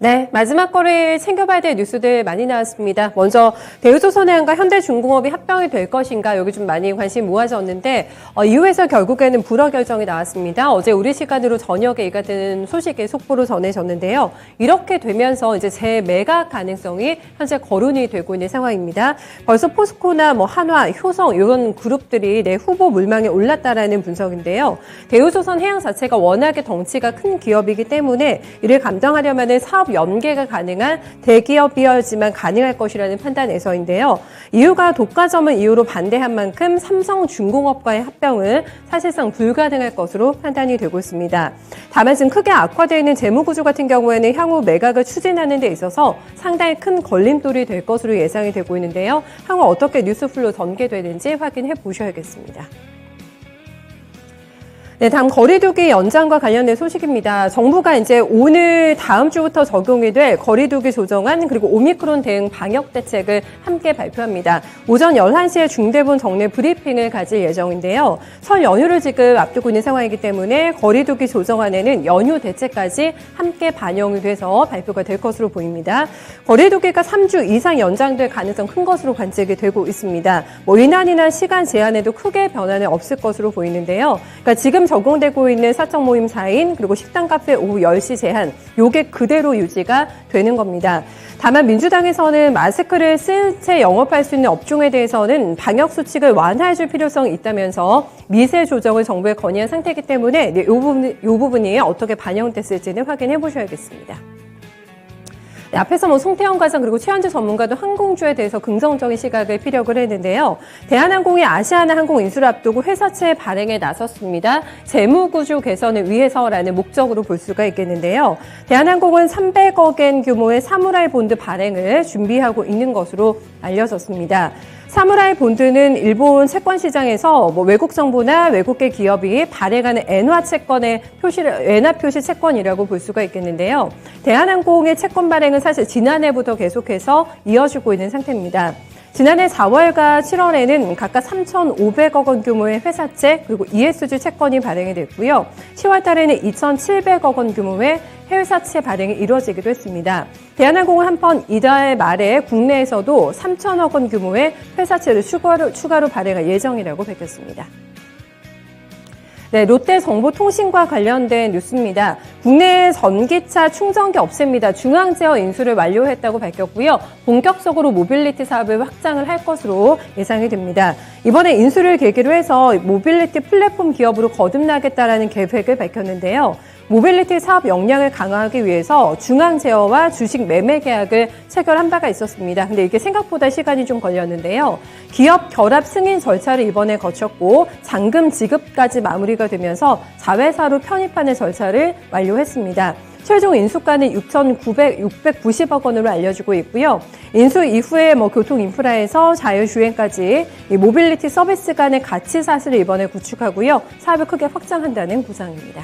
네, 마지막 거래에 챙겨봐야 될 뉴스들 많이 나왔습니다. 먼저 대우조선해양과 현대중공업이 합병이 될 것인가 여기 좀 많이 관심이 모아졌는데 이후에서 결국에는 불허 결정이 나왔습니다. 어제 우리 시간으로 저녁에 이 같은 소식이 속보로 전해졌는데요. 이렇게 되면서 이제 재매각 가능성이 현재 거론이 되고 있는 상황입니다. 벌써 포스코나 한화, 효성 이런 그룹들이 내 후보 물망에 올랐다라는 분석인데요. 대우조선해양 자체가 워낙에 덩치가 큰 기업이기 때문에 이를 감당하려면 사업 연계가 가능한 대기업이어야지만 가능할 것이라는 판단에서인데요. 이유가 독과점을 이유로 반대한 만큼 삼성중공업과의 합병은 사실상 불가능할 것으로 판단이 되고 있습니다. 다만 지금 크게 악화되어 있는 재무구조 같은 경우에는 향후 매각을 추진하는 데 있어서 상당히 큰 걸림돌이 될 것으로 예상이 되고 있는데요. 향후 어떻게 뉴스플로 전개되는지 확인해 보셔야겠습니다. 네, 다음 거리두기 연장과 관련된 소식입니다. 정부가 이제 오늘 다음 주부터 적용이 될 거리두기 조정안 그리고 오미크론 대응 방역 대책을 함께 발표합니다. 오전 11시에 중대본 정례 브리핑을 가질 예정인데요. 설 연휴를 지금 앞두고 있는 상황이기 때문에 거리두기 조정안에는 연휴 대책까지 함께 반영이 돼서 발표가 될 것으로 보입니다. 거리두기가 3주 이상 연장될 가능성 큰 것으로 관측이 되고 있습니다. 인원이나 시간 제한에도 크게 변화는 없을 것으로 보이는데요. 그러니까 지금 적용되고 있는 사적 모임 4인 그리고 식당 카페 오후 10시 제한 요게 그대로 유지가 되는 겁니다. 다만 민주당에서는 마스크를 쓴 채 영업할 수 있는 업종에 대해서는 방역 수칙을 완화해 줄 필요성이 있다면서 미세 조정을 정부에 건의한 상태이기 때문에 이 부분이 어떻게 반영됐을지는 확인해 보셔야겠습니다. 네, 앞에서 송태영 과장 그리고 최현주 전문가도 항공주에 대해서 긍정적인 시각을 피력을 했는데요. 대한항공이 아시아나 항공 인수를 앞두고 회사채 발행에 나섰습니다. 재무구조 개선을 위해서라는 목적으로 볼 수가 있겠는데요. 대한항공은 300억엔 규모의 사무라이 본드 발행을 준비하고 있는 것으로 알려졌습니다. 사무라이 본드는 일본 채권 시장에서 외국 정부나 외국계 기업이 발행하는 엔화 채권의 엔화 표시 채권이라고 볼 수가 있겠는데요. 대한항공의 채권 발행은 사실 지난해부터 계속해서 이어지고 있는 상태입니다. 지난해 4월과 7월에는 각각 3,500억 원 규모의 회사채 그리고 ESG 채권이 발행이 됐고요. 10월 달에는 2,700억 원 규모의 해외사채 발행이 이루어지기도 했습니다. 대한항공은 한편 이달 말에 국내에서도 3,000억 원 규모의 회사채를 추가로 발행할 예정이라고 밝혔습니다. 네, 롯데정보통신과 관련된 뉴스입니다. 국내 전기차 충전기 업체입니다. 중앙제어 인수를 완료했다고 밝혔고요. 본격적으로 모빌리티 사업을 확장을 할 것으로 예상이 됩니다. 이번에 인수를 계기로 해서 모빌리티 플랫폼 기업으로 거듭나겠다라는 계획을 밝혔는데요. 모빌리티 사업 역량을 강화하기 위해서 중앙제어와 주식 매매 계약을 체결한 바가 있었습니다. 근데 이게 생각보다 시간이 좀 걸렸는데요. 기업 결합 승인 절차를 이번에 거쳤고 잔금 지급까지 마무리가 되면서 자회사로 편입하는 절차를 완료했습니다. 최종 인수가는 690억 원으로 알려지고 있고요. 인수 이후에 교통 인프라에서 자율주행까지 이 모빌리티 서비스 간의 가치 사슬을 이번에 구축하고요. 사업을 크게 확장한다는 보상입니다.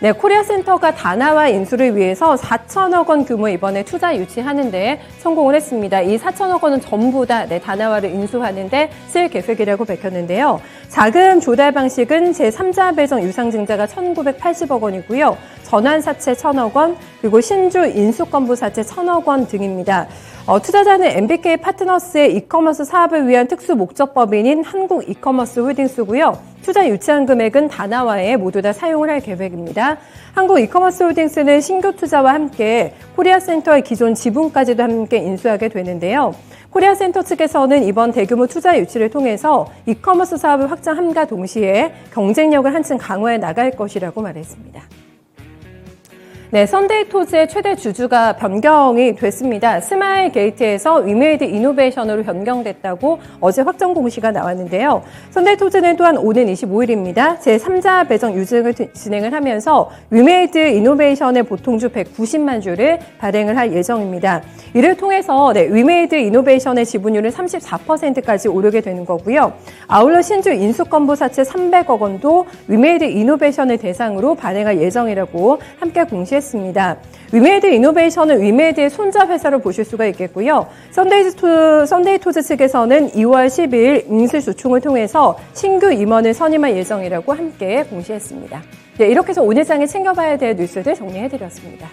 네, 코리아센터가 다나와 인수를 위해서 4천억 원 규모 이번에 투자 유치하는데 성공을 했습니다. 이 4천억 원은 전부 다 다나와를 인수하는데 쓸 계획이라고 밝혔는데요. 자금 조달 방식은 제3자 배정 유상증자가 1,980억 원이고요. 전환사채 1,000억 원, 그리고 신주 인수권부사채 1,000억 원 등입니다. 투자자는 MBK 파트너스의 이커머스 사업을 위한 특수 목적법인인 한국 이커머스 홀딩스고요. 투자 유치한 금액은 다나와에 모두 다 사용을 할 계획입니다. 한국 이커머스 홀딩스는 신규 투자와 함께 코리아센터의 기존 지분까지도 함께 인수하게 되는데요. 코리아센터 측에서는 이번 대규모 투자 유치를 통해서 이커머스 사업을 확장함과 동시에 경쟁력을 한층 강화해 나갈 것이라고 말했습니다. 네, 썬데이토즈의 최대 주주가 변경이 됐습니다. 스마일 게이트에서 위메이드 이노베이션으로 변경됐다고 어제 확정 공시가 나왔는데요. 썬데이토즈는 또한 오는 25일입니다. 제3자 배정 유증을 진행을 하면서 위메이드 이노베이션의 보통주 190만 주를 발행을 할 예정입니다. 이를 통해서 위메이드 이노베이션의 지분율은 34%까지 오르게 되는 거고요. 아울러 신주 인수권부사채 300억 원도 위메이드 이노베이션을 대상으로 발행할 예정이라고 함께 공시했습니다. 위메이드 이노베이션은 위메이드의 손자 회사로 보실 수가 있겠고요. 썬데이토즈 측에서는 2월 10일 인수소총을 통해서 신규 임원을 선임할 예정이라고 함께 공시했습니다. 네, 이렇게 해서 오늘 장에 챙겨봐야 될 뉴스들 정리해드렸습니다.